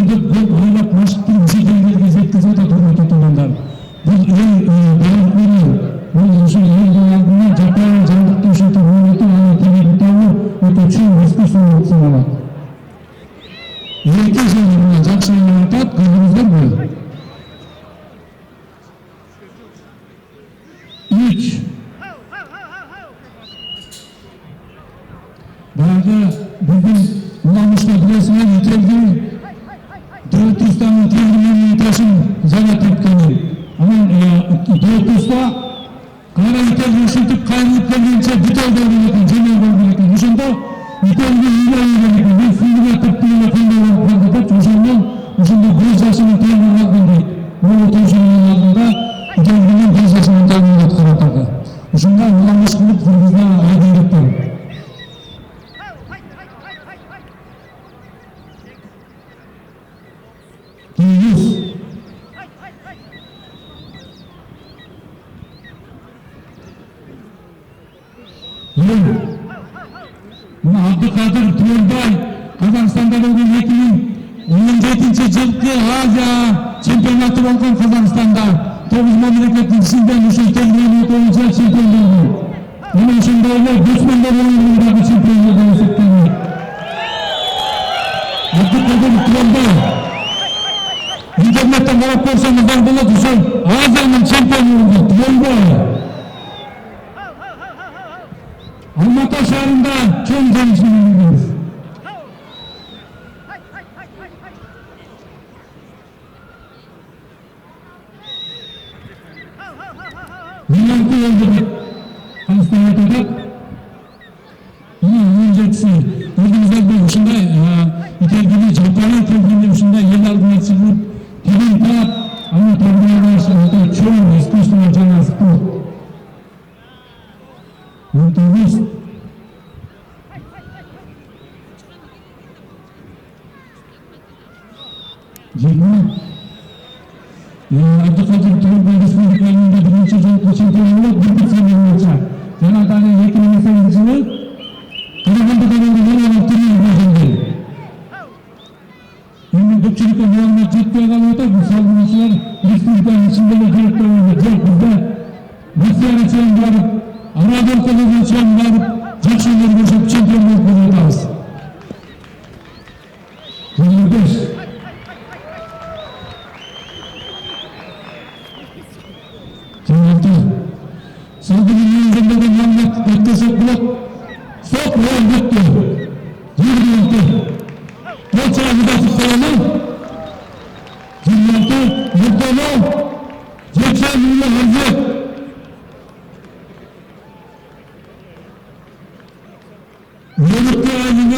Бүгүндө көп айлап машыктын жетеңдерге жеткизип атат урматтуу туугандар. Бул баардык менен бул ушул элдин алдына жапайы жабдыкты ушинтип ойнотуп анын тийгизип табуу өтө чоң искусство болуп саналат. Эки жыл мына жакшы ойлонуп атат, көрдүңүздөрбү? 3 Баягы биздин уламышта билесиңер ителдин Дөөтүстанын темирменен ташын завод эткенин. Анан Дөөтүста кара ителди ушинтип кайрылып келгенче бүтөй болгон экен, жеңил болгон экен. Ошондо ителди үйлөнгөн экен. Мен сүйүгө тыптын эле кандай болуп калды деп ошондон ошондо 5 жашынын темир алган дейт. Бул тошунун алдында ителдин 5 жашынын темирин аткарып атады. Ошондо уламыш кылып жүргүзгөн айдындыктыр. Мына Абдыкадыр Түөлбай Казакстанда болгон 2017 жылкы Азия чемпионаты болгон Казакстанда 9 мамлекеттин ичинен ушул темирмен боюнча чемпион болгон. Мына ошондой эле Дусмандар оюнундагы чемпион болуп эсептелет. Абдыкадыр Түөлбай интернеттен карап көрсөңүздөр болот, ошол Азиянын чемпиону болду Түөлбай. Алматы шаарында чоң жеңиш менен келебиз. Миллиондуу элдер Казакстан атат. Эң жетиси өзүңүздөр ушундай ителгини жапайы келгенде ушундай эл алдына чыгып, тилин таап, аны тардырган өтө чоң искусство жана спорт. Абдыкадыр Түөлбай республиканын биринчи жолку чемпиону болуп, бир семья боюнча. Жана дагы 2008 жылы Карагандыда болгон эл турнир болгон. Эми көпчүлүккө маалымат жетпей калып атат. Салгынчылар республиканын ичинде эле керек деп ойлойт. Жок, бизде Россияга чейин барып, Араб өлкөлөрүнө чейин барып, жакшы өнөр көрсөтүп чемпион болуп келе атабыз. Салгынын жөнүндө маалымат айтсак болот. Сот өттү. Жергиликтүү. Болча мудатып коелу. Жергиликтүү мурдалоо. Жекшен менен арзы. Өлүктүү